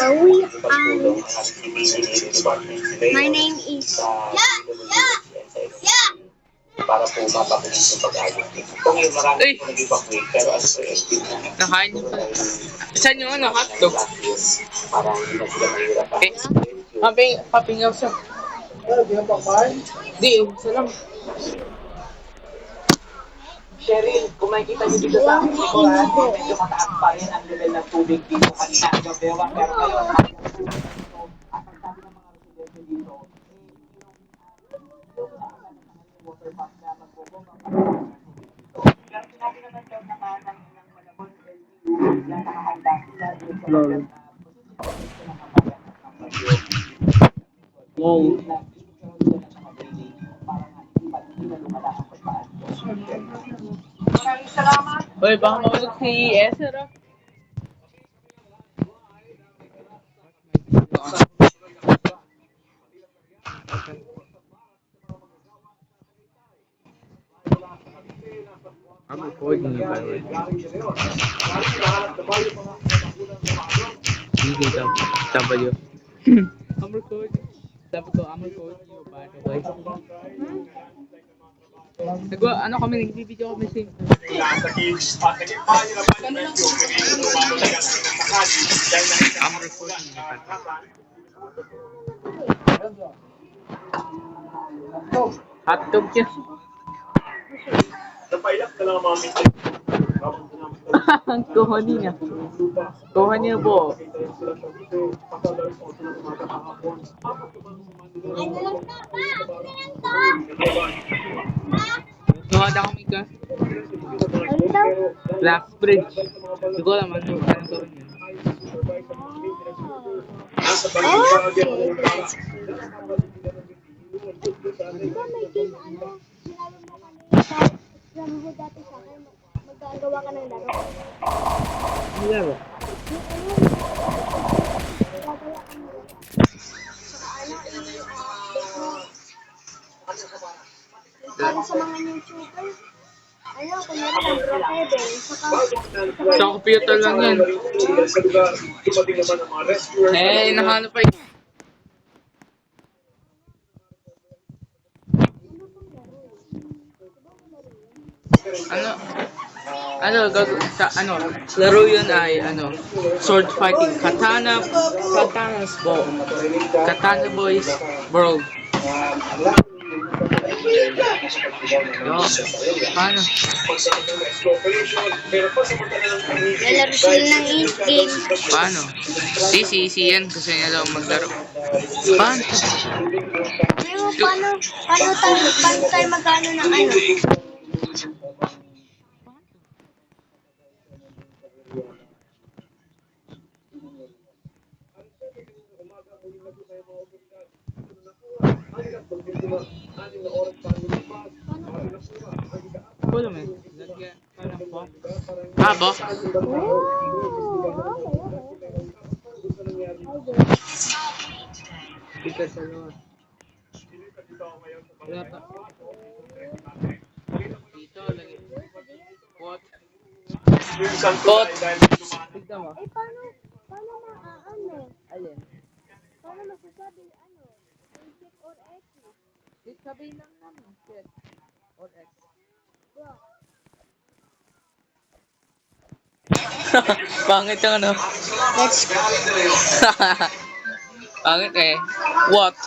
My name is Para po mapabilis yung pag-ayos. Kung yung marami po nag-evacuate, pero as per estimate, Nakain niyo pa. Saan yung ano, hotdog? para hindi na sila mahirapan. Eh, papingaw siya. Di, isa lang. Cheryl, kung makikita niyo dito sa aking likuran, medyo mataas pa rin ang level ng tubig dito kanina ang gabewa. Pero ngayon, at ang sabi ng mga residente dito, water pump na magbubong ang pero sinabi naman daw naman ng Malabon LGU na nakahanda sila dito sa Lol. Wow. Maraming salamat. Uy, baka mawalog si Esther ah. I'm recording you, by the way. DJW. I'm recording. Sabi ko, I'm recording you, by the way. Ano kami, nag-video kami same. I'm recording you, by the way. Hotdog yan. Kuhanin niya. Kuhanin niya po. Kuha na kami ka. Black Bridge. Hindi ko alam ano to rin yun. Diba may game ano? Sinabi mo kanina sa Rambo dati sa akin, magagawa ka ng laro. Ano laro? Yung ano, gagawa ka ng laro. Saka ano, i-update mo. Para sa mga YouTuber, ano, kunyari ng Pro7, saka Sa computer lang yan. Eh, nahanap pa yun. Laro yun ay sword fighting, katanas po, katana boys world. Yo, paano? lalaro sila ng game. Paano? Easy yan, kasi niya daw maglaro. Paano? Paano tayo magkano ng ano? Wala man. Lagyan po. Bo? Tika sa lawa. Wala pa. Dito, lagi. Pot. Pot. Tignan mo. Paano maaano? Alin? Paano masasabi ano? Z or X? Sabihin lang namin. Set. Or X. Pangit yung ano. Let's go. Pangit eh. What?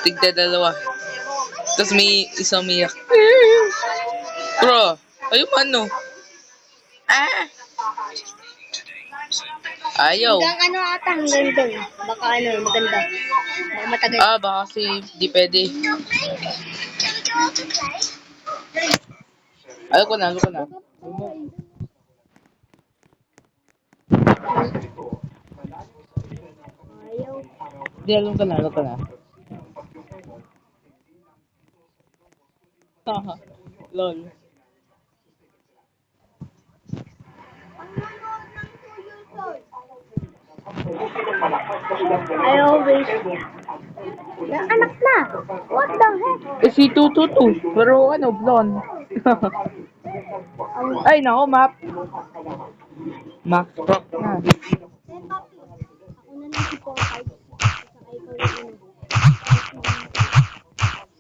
Tigda dalawa. Tapos may isang miyak. Bro, ayun man no. Ayaw. Hanggang ano ata, hanggang doon. Baka ano, maganda. Baka matagal. Baka kasi di pwede. Ayaw ko na. Ayaw. Di, alam ko na. Haha, lol. I always... Anak na! What the heck? Si Tututu, pero blonde. Ay, nako, map. Max Rock na. na. Eh, papi. Ako na lang si 4-5. Saka ikaw yung ano.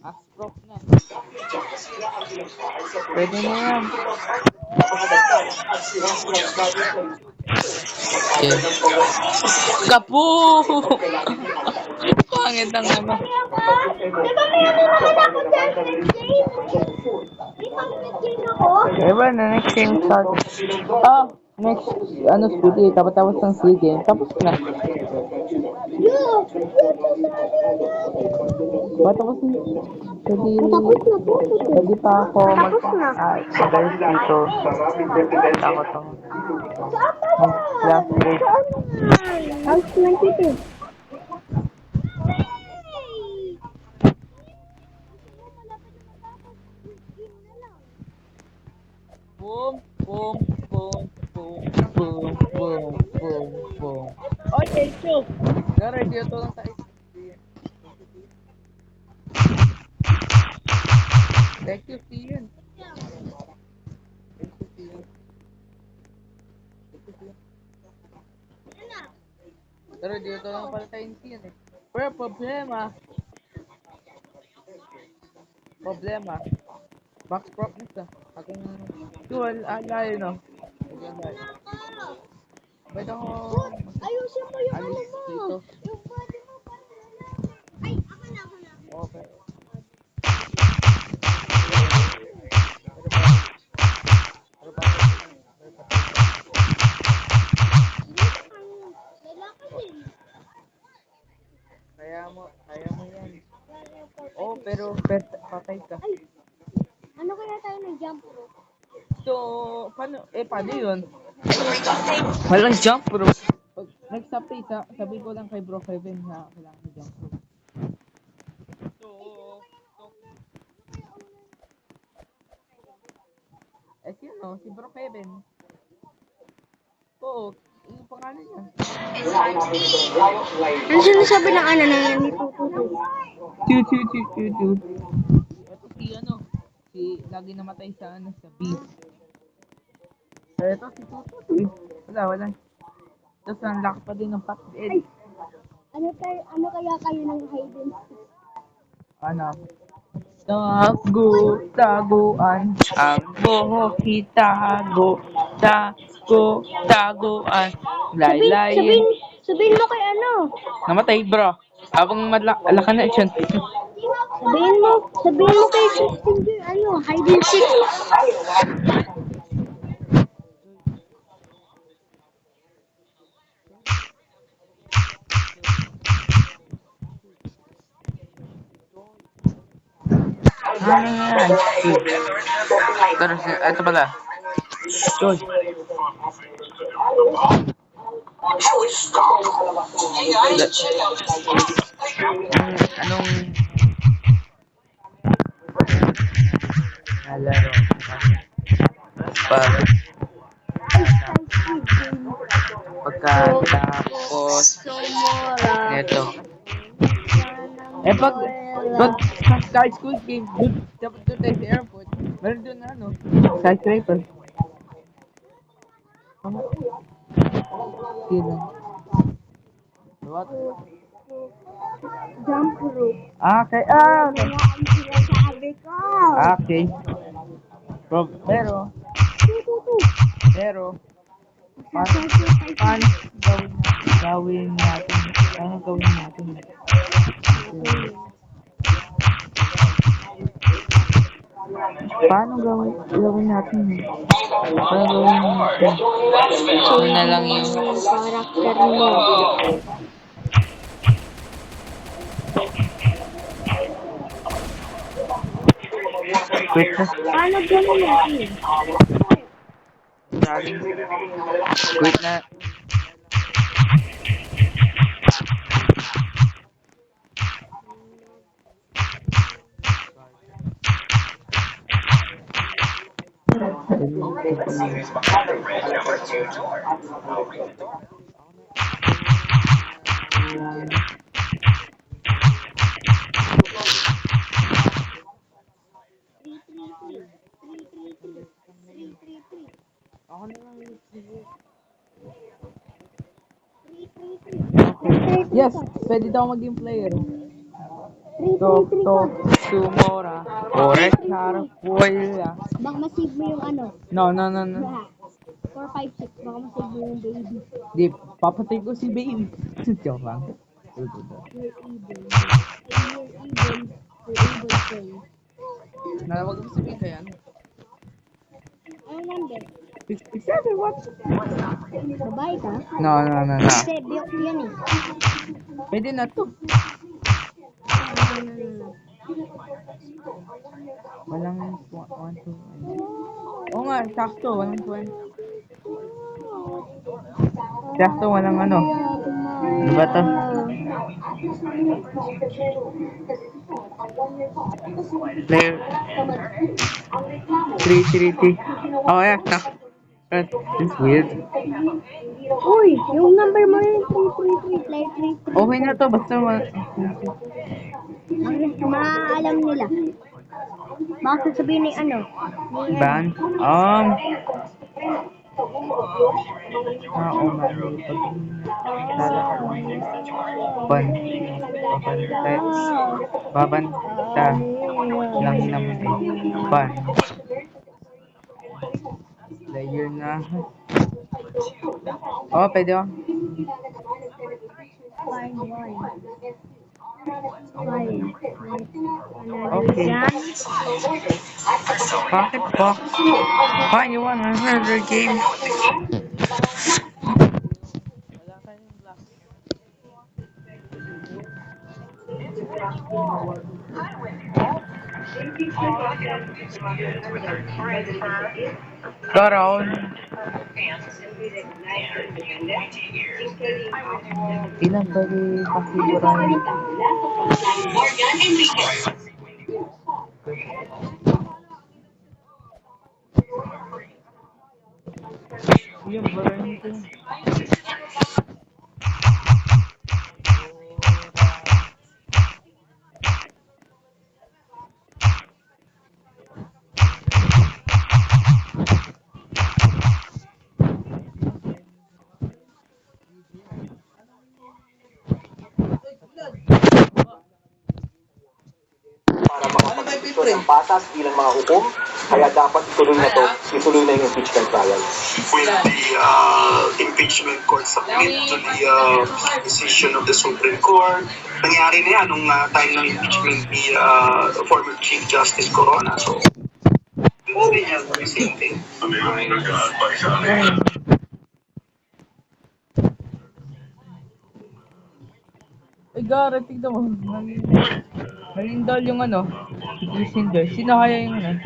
Asprof na. Pwede na yan. Okay. Kapu! Pangit ang naman. Di ba meron naman ako dyan next game? May pang-next game ako? Diba na next game start? Ah, next, ano, school day. Tapos ng school game. Tapos na. Yo! Tapos na Ba, tapos na. Pwede, Tapos na po. pwede pa ako Tapos na. mag-guys dito. Takot ako. Saan ba Mag-class yan? break. Saan yan? House 22. Boom, boom, boom, boom, boom, boom, boom, boom. Oh, thank you. Gara, dito lang tayo. Thank you, Ian. Thank you, Ian. Pero dito lang pala tayo Ian eh. Pero problema. Max Promise ah. Akong yun, alayo no. Pwede ako Ayusin mo yung ano alis mo. dito. Yung body mo. Ay, ako na. Okay. Kailangan din. Kaya mo yan. Oh, pero patay ka. Ay, ano kaya tayo ng jump rope? So, paano yun? Walang jump rope. Pag next update, sabi ko lang kay Bro Kevin na kailangan ng jump rope. Sino? Si Bro Kevin. Oo, yung pangalan niya. Ano sinasabi ng ano na yan? Chu. Ito si lagi namatay sa sa beef. Ito si Tutu. Wala. Tapos ang lock pa din ng pat end. Ano kaya kayo ng hidden stick? Ano? Taguan, ang buhok itago, taguan, laylayin. Sabihin mo kay ano? Namatay bro, habang malaka na siya. Sabihin mo kay Justin Joy, ano, hidden stick. Ano yan? Pero ito pala. Joy. Anong nalaro? Pagkatapos neto. Pag high school game, dapat doon tayo sa airport. Meron doon na skyscraper. Sino? What? Jump rope. Okay. Ang sinasabi ko. Okay. Pero, paano gawin natin? Paano gawin natin? Ano na lang yung Karakter mo. quit na. Paano gawin natin? Quit na. Ako na lang yung Yes, pwede daw maging player. 3, 3, Tok 3 ka. tok tumora. Ore carapuela. Baka masave mo yung ano. No, no, no, no. 4, 5, 6. Baka masave mo yung baby. Di, papatay ko si baby. Joke lang. You're evil. Ay, you're evil. You're evil friend. Wag mo sabihin kaya ano. Ano number? 67, what? Babae ka? No, no, no, no. Hindi, biyok yan eh. Pwede na to. No. Walang 1, 2, Oo nga, sakto. Walang 20. Sakto, walang ano. Ano ba to? Player. 3, 3, 3. Oh, yeah. No. It's weird. Uy, yung number mo yun, 333, like 33. Okay na to, basta Maalam nila. Baka sasabihin ni ano? Ni ban. Oh man, pag babanta lang naman ban. Layer na. Oh, pwede oh. Okay. Pocket box. Fine, you want another game? Got on. Ilan pwede pakiguran? Yung barahin ko. Para makapag-desisyon ng batas bilang mga hukom, kaya dapat ituloy na yung impeachment trial. Will the impeachment court submit to the decision of the Supreme Court? Nangyari na yan nung time ng impeachment ni former Chief Justice Corona. So, hindi niya the same thing. Ay, gara, tignan mo. Malindol yung ano. Si Crissinder. Sino kaya yung ano?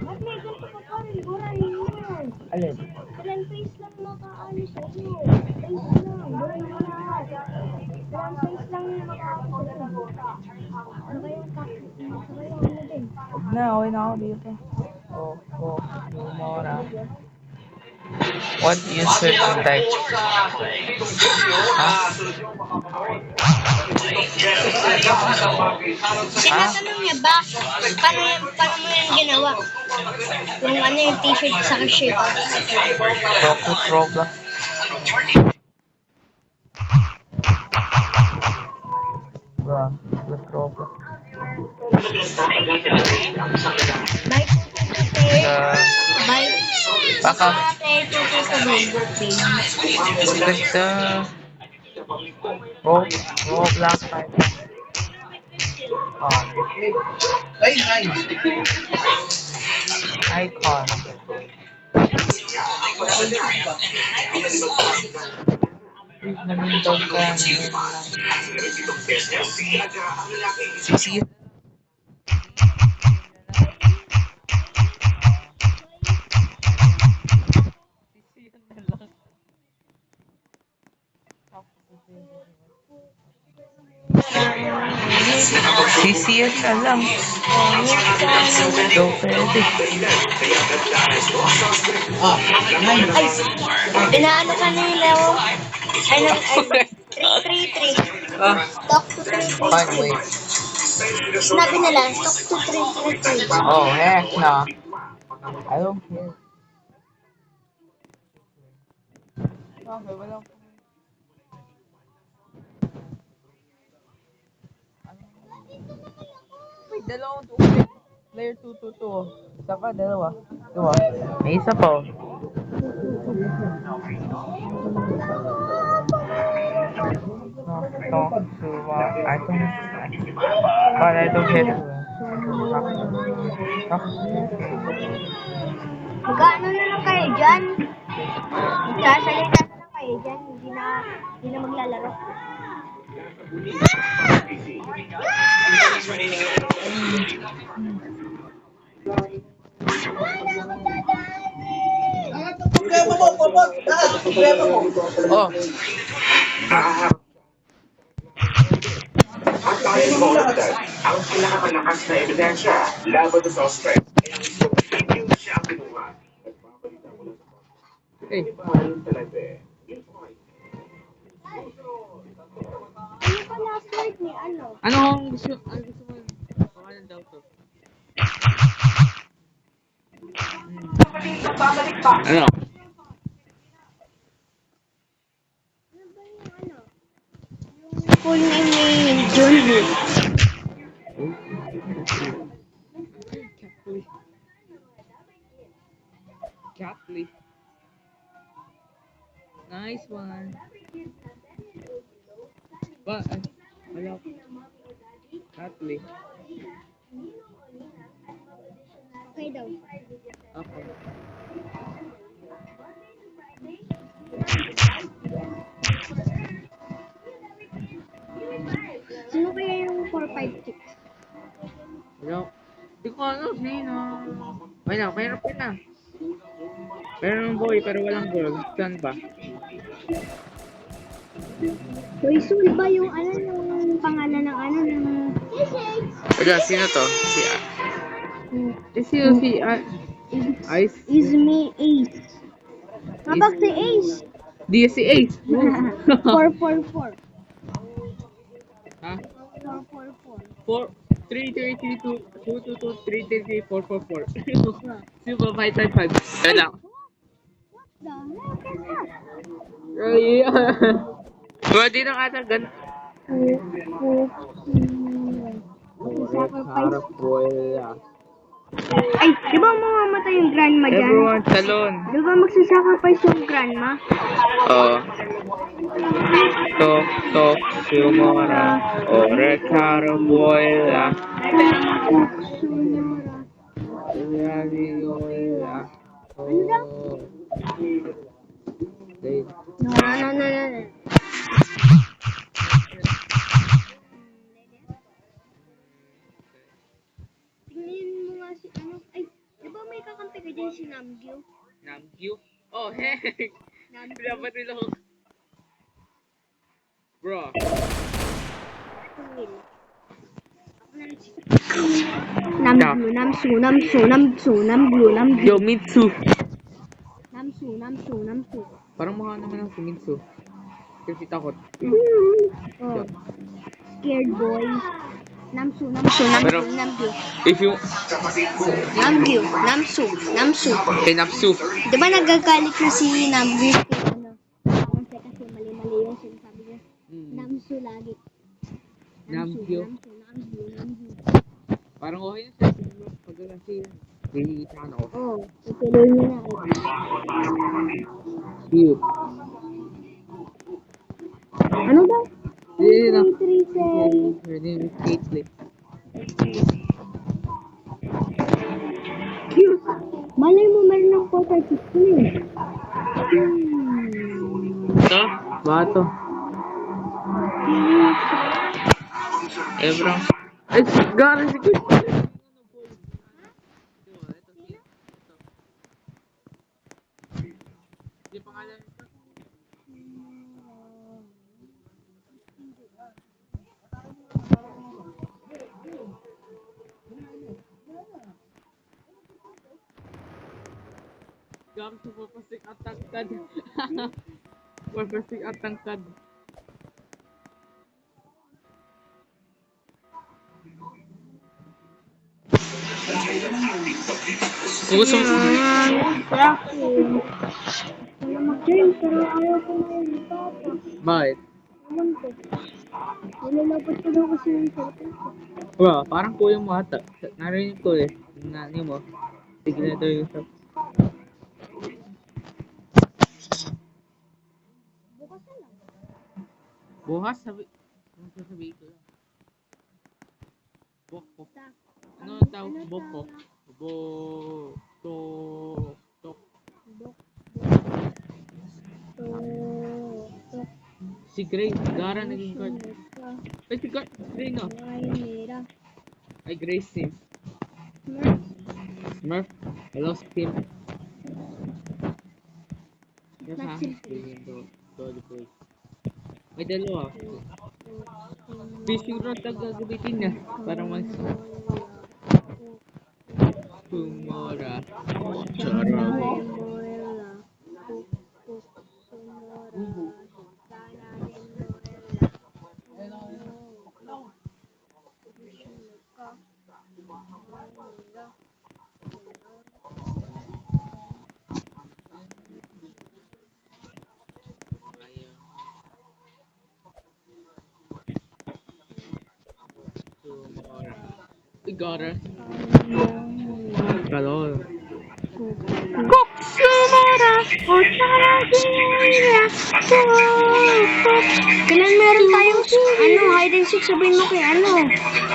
Ba't may ganito pa pa rin? Buray yun. Alin? Ilan face lang makaano sa'yo. Face lang. Buray mo lahat. Ilan face lang yung makaano sa'yo. Ano kayong takot? Ano kayong ano din? Huwag na, okay na ako dito. Mora. What user to type? Tinatanong niya ba, paano mo yan ginawa? Yung ano yung t-shirt sa shirt. Focus Roblox. Bro, let's Roblox. Bye, bye. Baka. Gusto. Roblox. Icon. Nalindol ka. Sisi. CCS na lang. Daw pwede. Inaano ka ni Leo? Ano, 333. Talk to 333. Fine, wait. Sinabi nila, talk to 333. Oh, heck no. I don't care. Okay, wala dalawang tubig. Player 2. Isa pa, dalawa. Diba? May isa pa. Talk to I don't but I don't get Mag-ano na lang kayo dyan? Magsasalita na lang kayo dyan. Hindi na maglalaro. Oh, At dahil mo ang pinakamalakas na ebidensya laban sa suspect ay ang isang video siya ang kinuha. Nagpabalita ko lang sa eh. talaga eh. Ano pa last word ni ano? Ano gusto mo? Pangalan daw to. Ano? Ano ba yung ano? Yung full name ni Junji. Catley. Nice one. Ba, wala. Catley. Okay daw. Okay. Sino kaya yung 456? Wala. Hindi ko ano, sino. Wala, mayroon pa na. Meron ng boy pero walang girl. Saan ba? Boy Soul ba yung ano yung pangalan ng ano ng... Wala, sino to? Sino si Ice? Izumi Ace. Kapag si Ace. Di si Ace. 444. Ha? 444. 4 3 3 3 2 2 2 2 3 3 3 4 4 4. Sino ba 5 5 5? Wala lang. What the heck is that? Ay, pwede nang ata gan. Harap boy. Ay, di ba mamamatay yung grandma dyan? Everyone, salon. Di ba magsasacrifice yung grandma? Oh. Tok, sumora. Ore caro boyla. Ano daw? No. Tingnan mo nga si ano. Ay, di ba may kakampi ka dyan si Namgyu? Namgyu? Oh, heck! Namgyu. Dapat nila ko. Bro. Namgyu. Yo, Mitsu. Namsu. Parang mukha naman ng si Mitsu. Kasi takot. Oh. Scared boy. Namsu. Pero- Namgyu. If you... Namgyu. Namsu. Kay Napsu. Di ba nagagalit na si Namgyu kay ano? Kasi mali-mali yung sinasabi niya. Namsu lagi. Namgyu. Namgyu. Parang okay na siya. Pag kasi... Hihita na ako. Oh, ituloy niyo na. Cute. Ano ba? Hindi na. 337. Her name is Caitlyn. Cute. Malay mo meron ng 456 na eh. Ito? Bato. Bro. Ay, gano'n si Chris. Di pangalan ito? Gamit mo pasik at tangkad. Pasik at tangkad. Kung gusto mo... Wala mag-game, pero ayaw ko na yun. Bakit? Alam ko. Nilalabas ko daw kasi yung cellphone ko. Bro, parang kuya mo ata. Narinig ko eh. Nani mo. Signature yung sa... Bukas na lang. Bukas sabi... Ano sasabihin ko lang? Boko. Ano ang tawag boko? Bo... To... Tok. Buk. To. Si Grace. Gara naging card. Ay, si Gray no? Mira. Ay, Grace Sims. Smurf. Smurf. I lost him. Yes, ha? Maxim. Dodge Grace. May dalawa. Fishing rod ang gagamitin niya. Para mas... Tumora. Charot. Morella. We got her. Kalol. Kailan meron tayong hide and seek, sabihin mo kay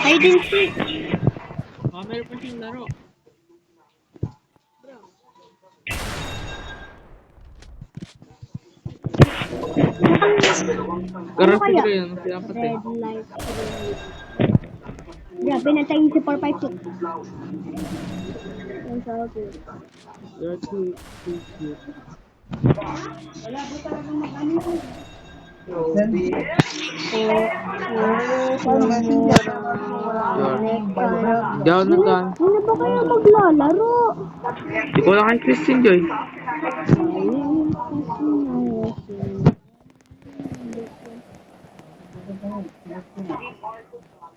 hide and seek. Meron pa siyang laro. Karas kaya? ko yun. Dapat eh. Red light. Grabe, nantayin si 456. Ang sarap yun. You're too cute. Di ako nagka... Hindi na ba kayo maglalaro? Di ko lang kay Christine Joy.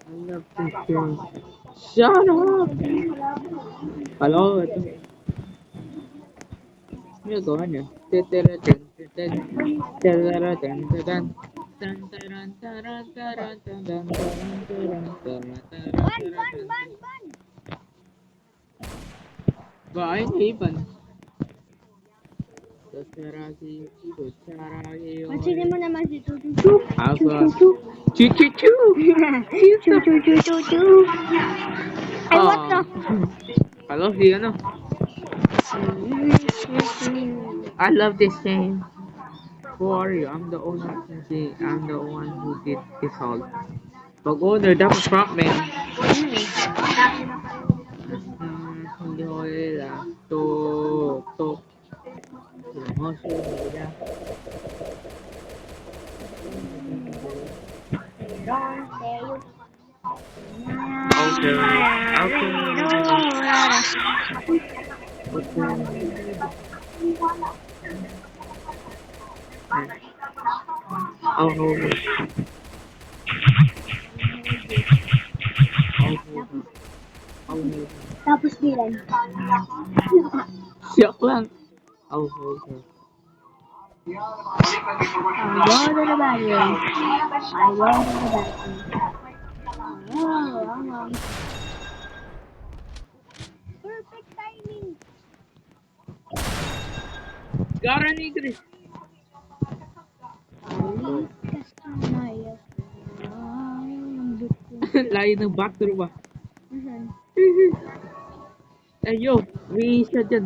I love this game. Shut up! Hello, ito. Ano gawa niya? Ban! Ba, ay naipan. Pansinin mo naman si Chuchu. Alpha. Chu-chu-chu! Chuchu. Ay, what the? Hello, si ano? I love this game. Who are you? I'm the owner. I'm the one who did this all. Pag-owner, dapat frontman. Hindi ko nila. Tok. Emotion nila. Tapos bilan. Siyak lang. I want the battery. Perfect timing. Gara ni Chris. Layo ng backdoor ba? Ayo, may siya dyan.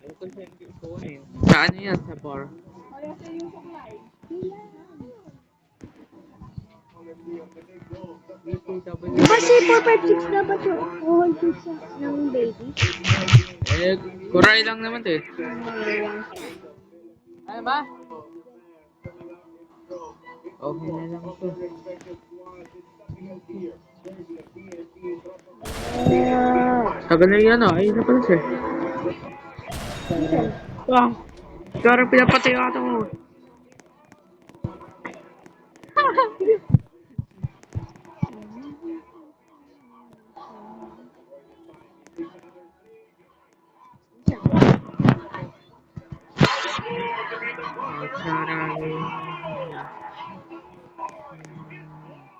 Ano ko siya yung phone eh. Saan yan? Sa bar? Diba si 456 dapat yung hold sa ng baby? Kuray lang naman to eh. Ay, ma? Okay na lang to. Tagal na yan ayun na pala siya. Parang pinapatay yung ato mo.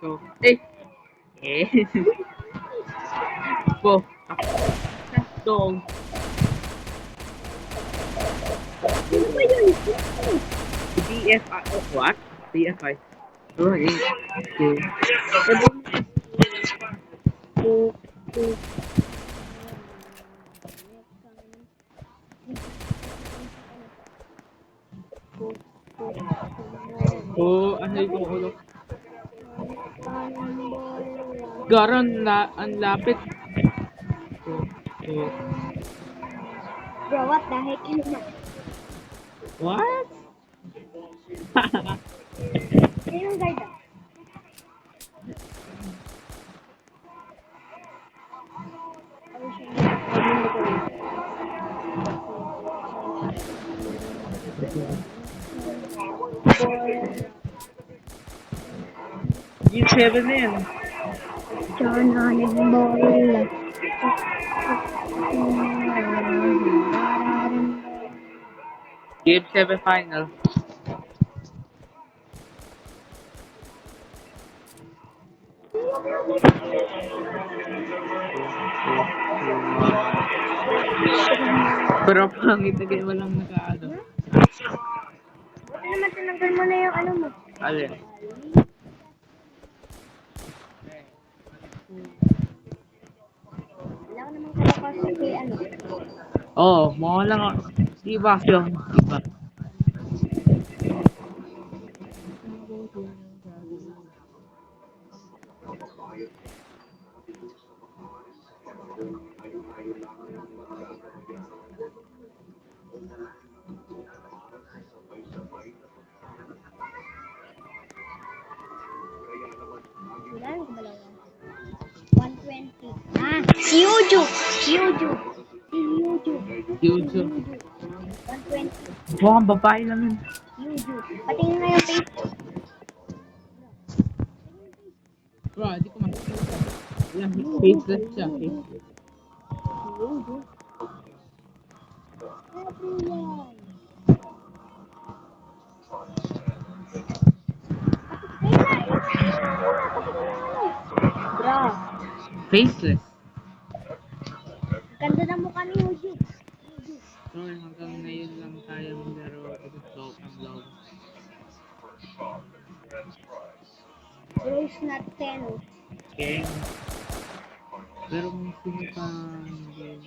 So, eh. Po. Dog. Sino ba yun? DFI. Oh, what? DFI. Sorry. Okay. Oh, ano yung ulo? Garon na ang lapit. Oh, oh. Bro, what the heck is that? What? Sino yung guard? Yung 7 na yan. John Hannibal. Game 7 final. Pero pangit na game walang nakaano. Buti naman tinanggal mo na yung ano mo. Alin? Wala ko namang kalakasan kay ano. Oo, mga lang. Diba yung diba? Wala nang kumalawan. 120. Ah, si Yuju! Si Yuju! Si Yuju! Yuju. 120. Mukhang babae lang yun. Yuju. Patingin nga yung face. Bro, di ko makikita. Yan, faceless siya. Faceless. Yuju. Everyone. Bro, Faceless. ganda ng mukha ni Yuju. So, hanggang ngayon lang tayo maglaro. Ito slow ang log. Rose not 10. Okay. Pero kung sino pa hindi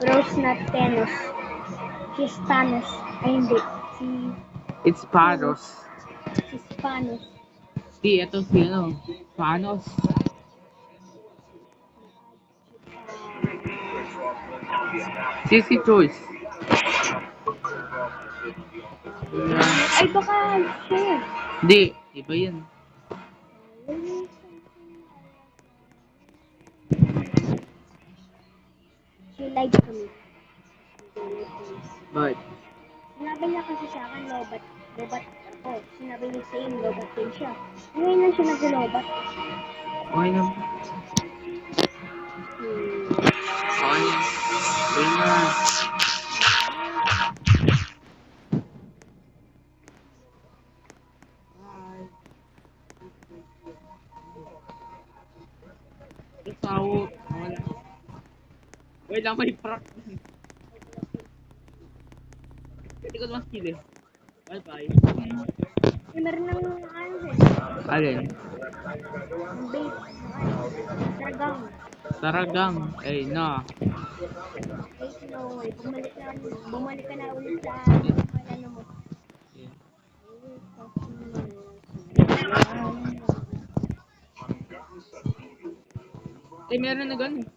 Rose not Thanos. She's Thanos. Ay, hindi. It's Paros. She's Thanos. Ito si ano, Panos. Sisi Choice. Ay, baka siya. Hindi, iba yan. She lied to me. But, Sinabi niya kasi sa akin, lobat ako. Sinabi niya same, lobat din siya. Ngayon lang siya nag-lobat. okay na. Okay na. Okay na. Isawo. Wala. Wait lang, may prank. Hindi ko naman skill eh. Bye-bye. Meron ng ano eh. Alin? Ang bait. Taragang. Taragang. Eh, na. Wait, no way. Bumalik ka na ulit sa ano mo. Eh, meron na gano'n.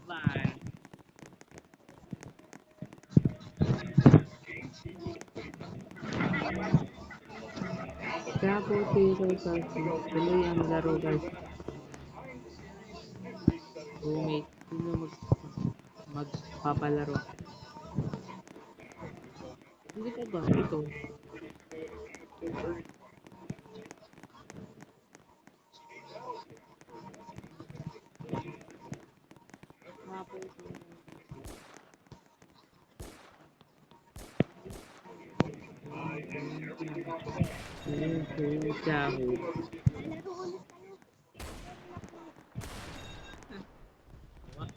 Bye. Kaya po tayo sa tuloy ang laro guys. Roommate, sino magpapalaro? Hindi ka ba? Ito. Yahoo. Laro ulit kayo. What?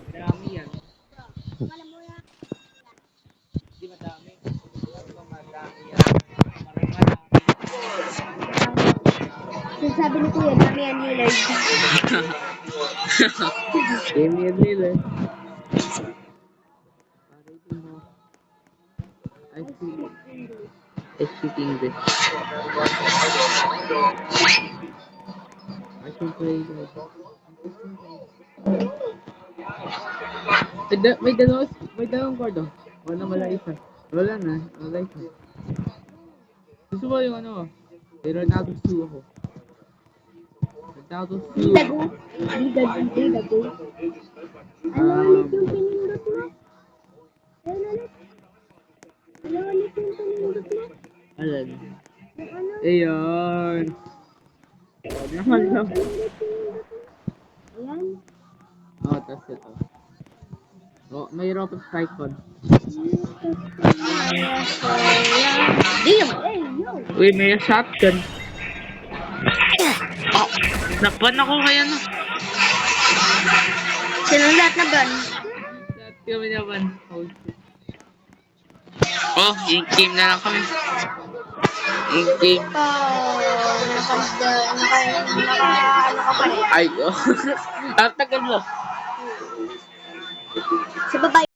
Dami yan. Alam mo yan. Di madami. Madami yan. Marami. Sinasabi ni Kuya, dami yan Lillard. Damian Lillard. I speak English. I can play that. May dalawang kwarto. Wala isa. Wala isa. Gusto mo yung ano? May Ronaldo Sue ako. Ronaldo Sue. Dago. Di dago. Ano ulit yung pinindot mo? Ano ulit? Ano ulit yung pinindot mo? Alam. Yung ano? Ayun. Naman lang. Ano ulit pinindot mo? Ayan. Tas ito. May robot tripod. Damn! Hey, yo! Uy, may shotgun. Nakpan ako kaya no. Sino lahat na gun? Lahat kami naman. Oh, in-game na lang kami. In-game. Ano ka pa rin? Ay, oh. Ang tagal mo. Sa baba